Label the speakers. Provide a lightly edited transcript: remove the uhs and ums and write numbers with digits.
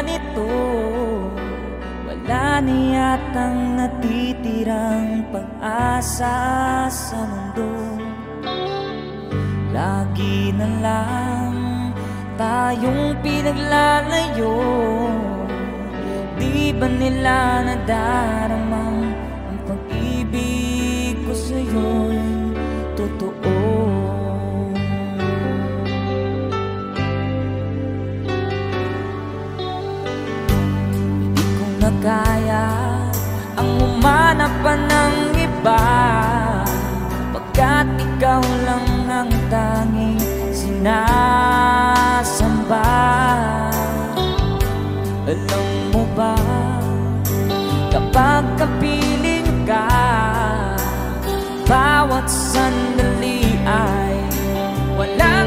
Speaker 1: ganito, wala na yatang natitirang pag-asa sa mundo. Lagi na lang tayong pinaglalayo. Di ba nila nadaramang ang pag-ibig ko sa'yo'y totoo? Hindi ko na kaya ang humanap pa ng iba, pagkat ikaw lang ang tanging sinasamba. Alam mo ba, kapag kapiling ka, bawat sandali ay wala